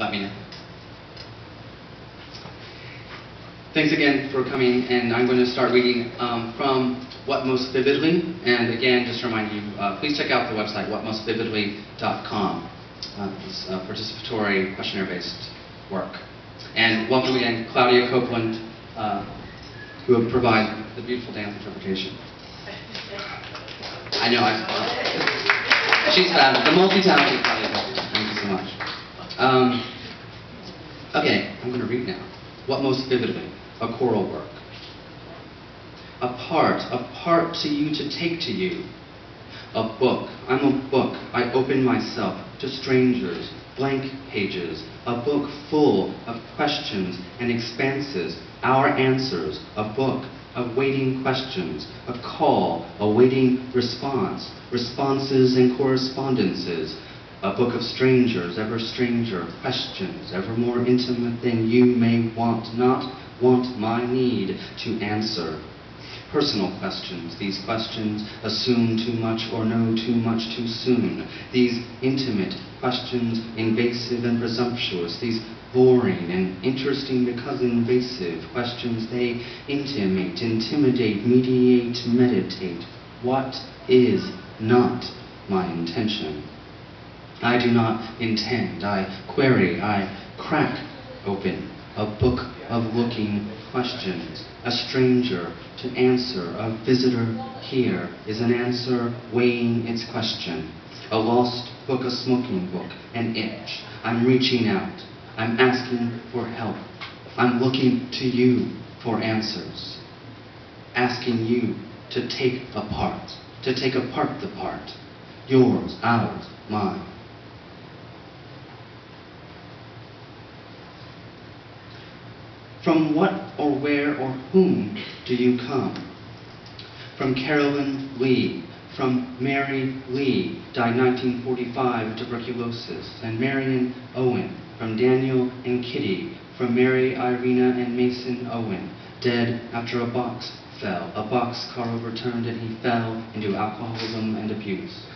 let me know. Thanks again for coming, and I'm going to start reading from What Most Vividly. And again, just to remind you, please check out the website, whatmostvividly.com. It's participatory, questionnaire-based work. And welcome again, Claudia Copeland, who will provide the beautiful dance interpretation. I know, she's fabulous. The multi-talented Claudia Copeland. Thank you so much. Okay, I'm going to read now. What Most Vividly, a choral work. A part to you to take to you. A book, I'm a book, I open myself to strangers, blank pages, a book full of questions and expanses, our answers, a book of waiting questions, a call, awaiting response, responses and correspondences, a book of strangers, ever stranger, questions, ever more intimate than you may not want my need to answer. Personal questions, these questions assume too much or know too much too soon. These intimate questions, invasive and presumptuous, these boring and interesting because invasive questions, they intimate, intimidate, mediate, meditate. What is not my intention? I do not intend, I query, I crack open a book of looking questions, a stranger to answer, a visitor here is an answer weighing its question, a lost book, a smoking book, an itch. I'm reaching out, I'm asking for help, I'm looking to you for answers, asking you to take apart the part, yours, ours, mine. From what or where or whom do you come? From Carolyn Lee, from Mary Lee, died 1945 of tuberculosis, and Marion Owen, from Daniel and Kitty, from Mary, Irina, and Mason Owen, dead after a box fell. A boxcar overturned and he fell into alcoholism and abuse.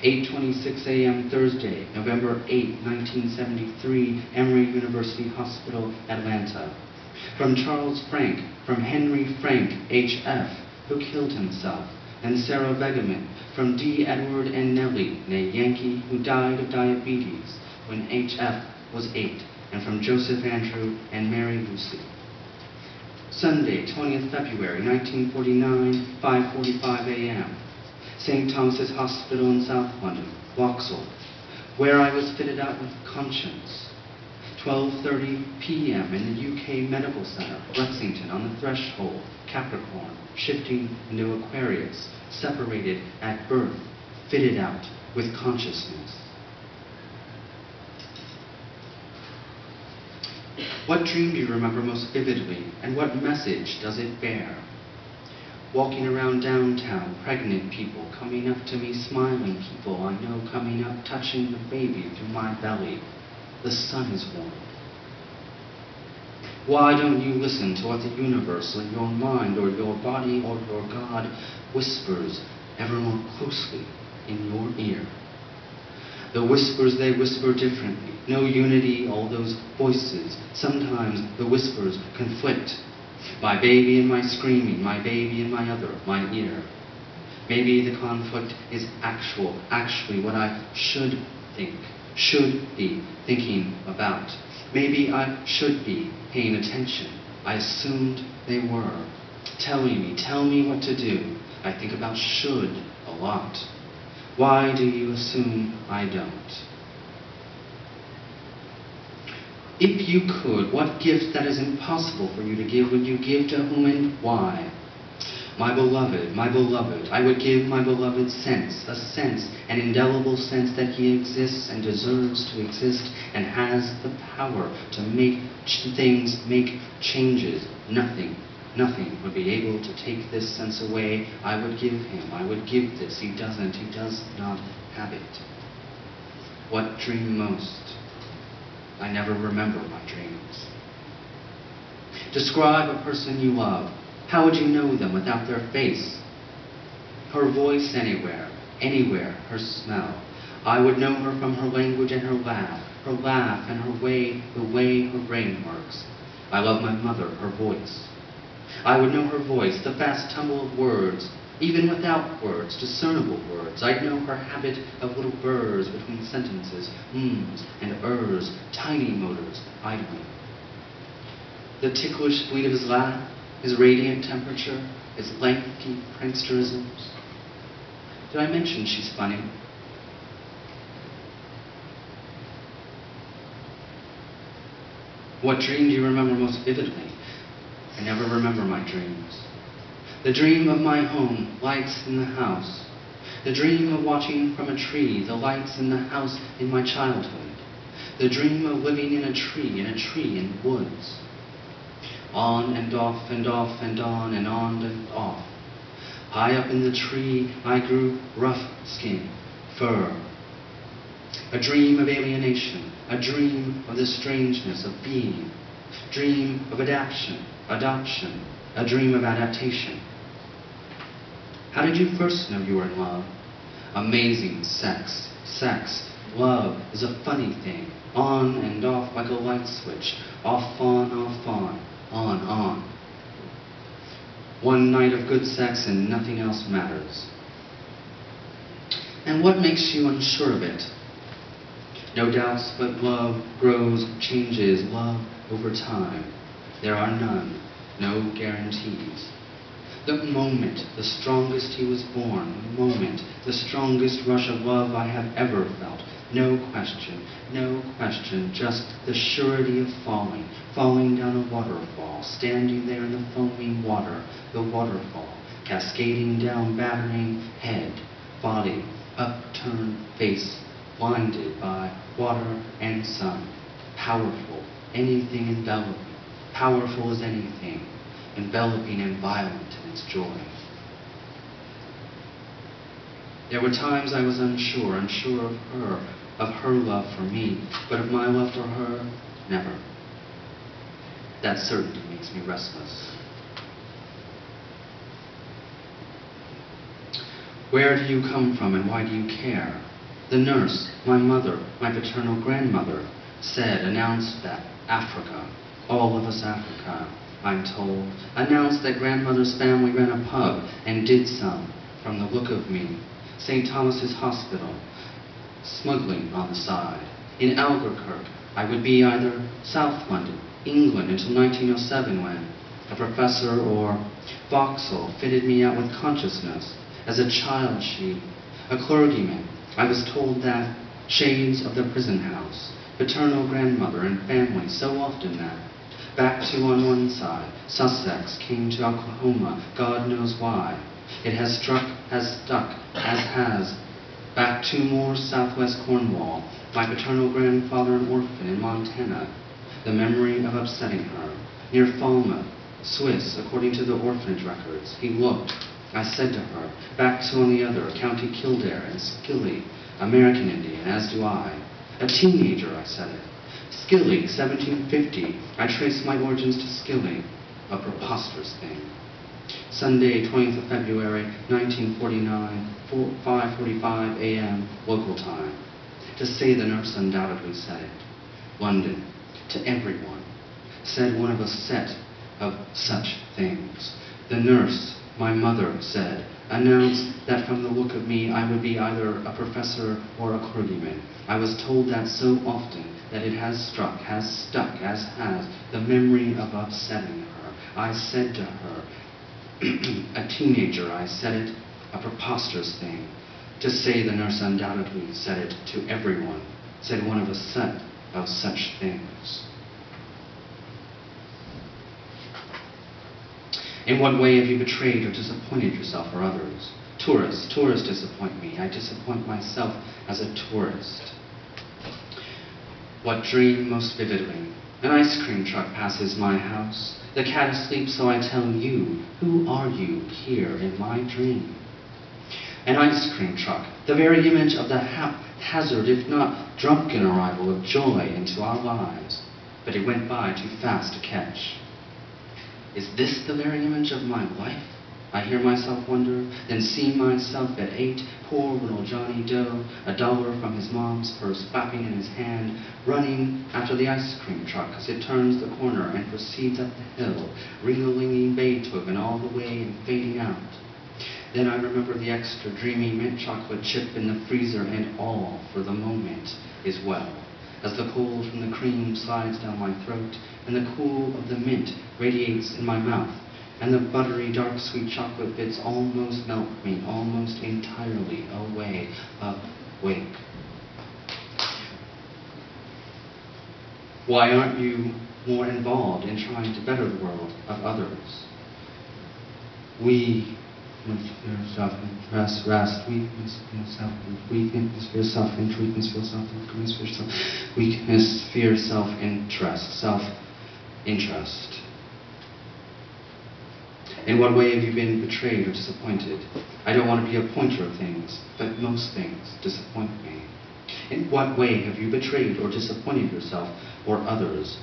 8:26 a.m. Thursday, November 8, 1973, Emory University Hospital, Atlanta. From Charles Frank, from Henry Frank, H.F., who killed himself, and Sarah Begeman, from D. Edward and Nellie, née Yankee, who died of diabetes when H.F. was 8, and from Joseph Andrew and Mary Lucy. Sunday, 20th February, 1949, 5:45 a.m., St. Thomas's Hospital in South London, Vauxhall, where I was fitted out with conscience. 12:30 p.m. in the UK Medical Center, Lexington, on the threshold, Capricorn, shifting into Aquarius, separated at birth, fitted out with consciousness. What dream do you remember most vividly, and what message does it bear? Walking around downtown, pregnant people, coming up to me, smiling people I know coming up, touching the baby through my belly. The sun is warm. Why don't you listen to what the universe or your mind or your body or your God whispers ever more closely in your ear? The whispers, they whisper differently. No unity, all those voices. Sometimes the whispers conflict. My baby and my screaming, my baby and my other, my ear. Maybe the conflict is actually what I should think, should be thinking about. Maybe I should be paying attention. I assumed they were. Tell me what to do. I think about should a lot. Why do you assume I don't? If you could, what gift that is impossible for you to give would you give to whom and why? My beloved, I would give my beloved sense, a sense, an indelible sense that he exists and deserves to exist and has the power to make things, make changes. Nothing would be able to take this sense away. I would give him, I would give this. He does not have it. What dream most? I never remember my dreams. Describe a person you love. How would you know them without their face? Her voice anywhere, her smell. I would know her from her language and her laugh, her laugh, and her way, the way her brain works. I love my mother, her voice. I would know her voice, the fast tumble of words, even without words, discernible words. I'd know her habit of little burrs between sentences, ums and ers, tiny motors, idling. The ticklish bleat of his laugh, his radiant temperature, his lanky pranksterisms. Did I mention she's funny? What dream do you remember most vividly? I never remember my dreams. The dream of my home, lights in the house. The dream of watching from a tree, the lights in the house in my childhood. The dream of living in a tree in woods. On and off and off and on and on and off. High up in the tree I grew rough skin, fur. A dream of alienation, a dream of the strangeness of being. Dream of adoption, a dream of adaptation. How did you first know you were in love? Amazing sex. Love is a funny thing. On and off like a light switch. Off, on, on. One night of good sex and nothing else matters. And what makes you unsure of it? No doubts, but love grows, changes, love over time. There are none, no guarantees. The moment, the strongest he was born, the moment, the strongest rush of love I have ever felt. No question, just the surety of falling down a waterfall, standing there in the foaming water, the waterfall, cascading down, battering head, body, upturned face, blinded by water and sun, powerful, anything enveloping, powerful as anything, enveloping and violent in its joy. There were times I was unsure of her love for me, but of my love for her, never. That certainty makes me restless. Where do you come from and why do you care? The nurse, my mother, my paternal grandmother, announced that Africa, all of us Africa, I'm told, announced that grandmother's family ran a pub and did some, from the look of me, St. Thomas's Hospital, smuggling on the side. In Albuquerque, I would be either South London, England until 1907 when a professor or Vauxhall fitted me out with consciousness. As a child a clergyman, I was told that shades of the prison house, paternal grandmother and family so often that, back to on one side, Sussex came to Oklahoma, God knows why. It has stuck, as has, back to more southwest Cornwall, my paternal grandfather an orphan in Montana, the memory of upsetting her. Near Falmouth, Swiss, according to the orphanage records, he looked. I said to her, back to on the other, County Kildare and Skilly, American Indian, as do I. A teenager, I said it. Skilly, 1750, I traced my origins to Skilly, a preposterous thing. Sunday, 20th of February, 1949, 5:45 a.m. local time. To say the nurse undoubtedly said it. London, to everyone, said one of a set of such things. The nurse, my mother, said, announced that from the look of me I would be either a professor or a clergyman. I was told that so often that it has stuck, as has the memory of upsetting her. I said to her, a teenager, I said it, a preposterous thing. To say the nurse undoubtedly said it to everyone, said one of a set of such things. In what way have you betrayed or disappointed yourself or others? Tourists disappoint me. I disappoint myself as a tourist. What dream most vividly? An ice cream truck passes my house. The cat is asleep, so I tell you, who are you here in my dream? An ice cream truck, the very image of the haphazard, if not drunken arrival of joy into our lives. But it went by too fast to catch. Is this the very image of my life? I hear myself wonder, then see myself at 8, poor little Johnny Doe, $1 from his mom's purse flapping in his hand, running after the ice cream truck as it turns the corner and proceeds up the hill, ringling Beethoven all the way and fading out. Then I remember the extra dreamy mint chocolate chip in the freezer, and all, for the moment, is well, as the cold from the cream slides down my throat, and the cool of the mint radiates in my mouth, and the buttery, dark, sweet chocolate bits almost melt me, almost entirely away, awake. Why aren't you more involved in trying to better the world of others? We must fear self-interest, rest, weakness, fear self-interest, weakness, fear self-interest, weakness, fear self-interest, weakness, fear self-interest, self-interest. In what way have you been betrayed or disappointed? I don't want to be a pointer of things, but most things disappoint me. In what way have you betrayed or disappointed yourself or others?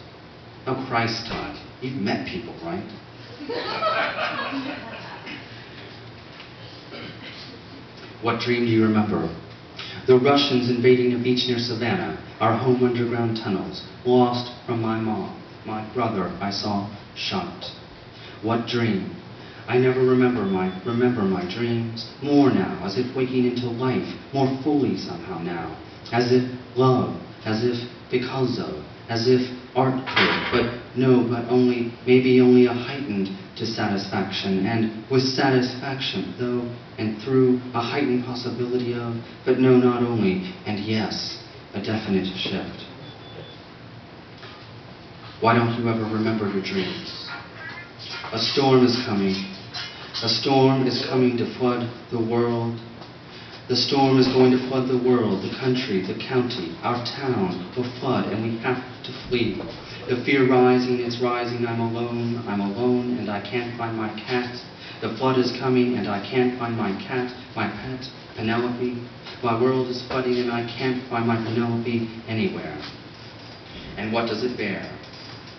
Oh, Christ, Todd, you've met people, right? What dream do you remember? The Russians invading a beach near Savannah, our home underground tunnels, lost from my mom, my brother I saw shot. What dream? I never remember my dreams, more now, as if waking into life, more fully somehow now, as if love, as if because of, as if art could, but only, maybe only a heightened dissatisfaction, and with satisfaction, though, and through a heightened possibility of, but no, not only, and yes, a definite shift. Why don't you ever remember your dreams? A storm is coming. A storm is coming to flood the world. The storm is going to flood the world, the country, the county, our town will flood, and we have to flee. The fear rising, it's rising, I'm alone, and I can't find my cat. The flood is coming, and I can't find my cat, my pet, Penelope. My world is flooding, and I can't find my Penelope anywhere. And what does it bear?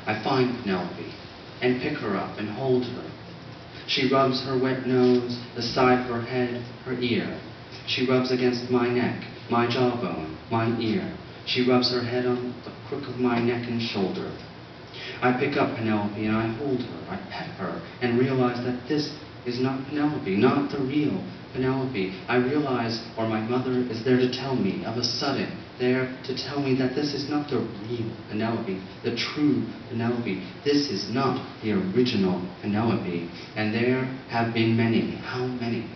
I find Penelope, and pick her up, and hold her. She rubs her wet nose, the side of her head, her ear. She rubs against my neck, my jawbone, my ear. She rubs her head on the crook of my neck and shoulder. I pick up Penelope and I hold her, I pet her, and realize that this is not Penelope, not the real Penelope. I realize, or my mother is there to tell me, of a sudden, there to tell me that this is not the real Penelope, the true Penelope. This is not the original Penelope. And there have been many. How many?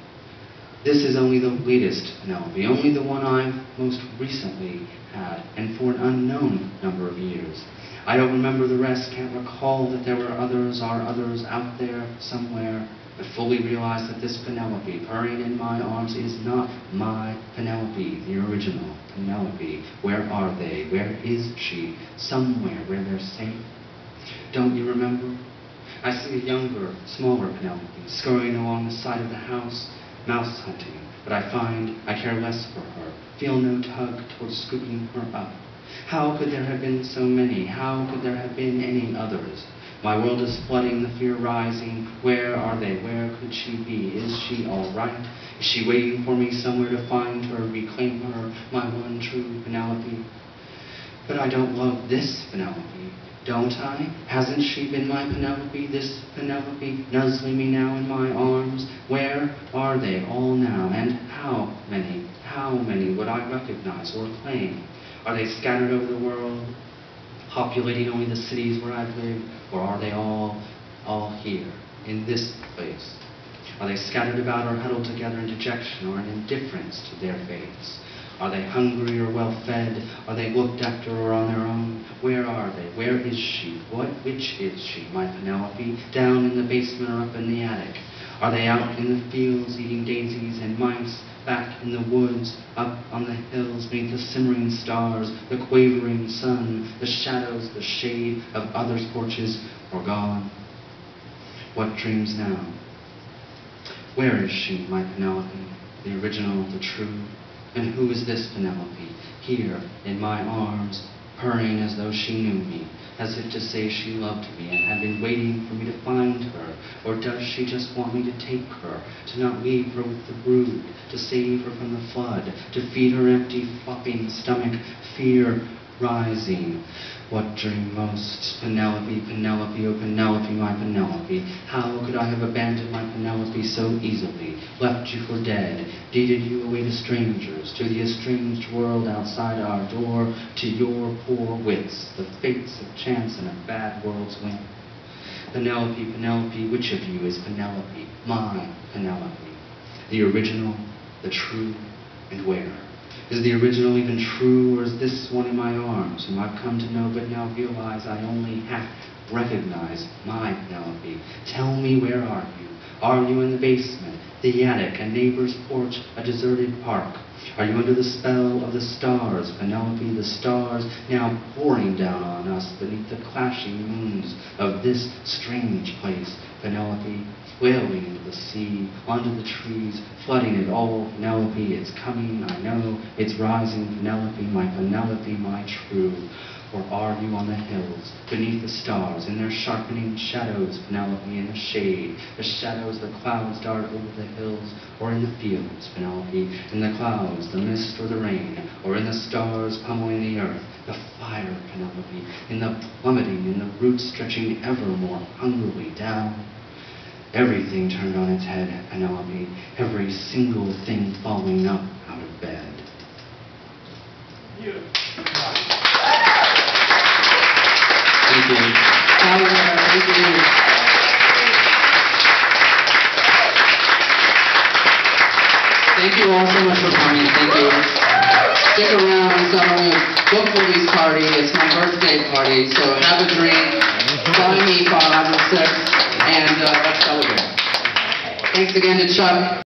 This is only the latest Penelope, only the one I've most recently had, and for an unknown number of years. I don't remember the rest, can't recall that there were others, are others out there somewhere, but fully realize that this Penelope, purring in my arms, is not my Penelope, the original Penelope. Where are they? Where is she? Somewhere where they're safe. Don't you remember? I see a younger, smaller Penelope scurrying along the side of the house, mouse hunting, but I find I care less for her, feel no tug towards scooping her up. How could there have been so many? How could there have been any others? My world is flooding, the fear rising. Where are they? Where could she be? Is she all right? Is she waiting for me somewhere to find her, reclaim her, my one true Penelope? But I don't love this Penelope, don't I? Hasn't she been my Penelope, this Penelope, nuzzling me now in my arms? Where are they all now? And how many would I recognize or claim? Are they scattered over the world, populating only the cities where I've lived, or are they all here, in this place? Are they scattered about or huddled together in dejection or in indifference to their fates? Are they hungry or well-fed? Are they looked after or on their own? Where are they? Where is she? Which is she, my Penelope? Down in the basement or up in the attic? Are they out in the fields eating daisies and mice? Back in the woods, up on the hills, beneath the simmering stars, the quavering sun, the shadows, the shade of others' porches, or gone? What dreams now? Where is she, my Penelope, the original, the true? And who is this Penelope, here in my arms, purring as though she knew me, as if to say she loved me and had been waiting for me to find her. Or does she just want me to take her, to not leave her with the brood, to save her from the flood, to feed her empty, flopping stomach, fear rising? What dream most? Penelope, Penelope, oh Penelope, my Penelope. How could I have abandoned my Penelope so easily, left you for dead, deeded you away to strangers, to the estranged world outside our door, to your poor wits, the fates of chance and a bad world's whim? Penelope, Penelope, which of you is Penelope, my Penelope? The original, the true, and where? Is the original even true, or is this one in my arms, whom I've come to know but now realize I only half recognize my Penelope? Tell me, where are you? Are you in the basement, the attic, a neighbor's porch, a deserted park? Are you under the spell of the stars, Penelope, the stars now pouring down on us beneath the clashing moons of this strange place, Penelope, wailing into the sea, onto the trees, flooding it all, Penelope, it's coming, I know, it's rising, Penelope, my true. Or are you on the hills, beneath the stars, in their sharpening shadows, Penelope, in the shade, the shadows the clouds dart over the hills, or in the fields, Penelope, in the clouds, the mist or the rain, or in the stars pummeling the earth, the fire, Penelope, in the plummeting, in the roots stretching ever more hungrily down? Everything turned on its head, Penelope, every single thing falling up out of bed. You. Thank you. Thank you. Thank you all so much for coming. Thank you. Stick around. It's not only a book release party, it's my birthday party, so have a drink, buy me 5 or 6, and let's celebrate. Thanks again to Chuck.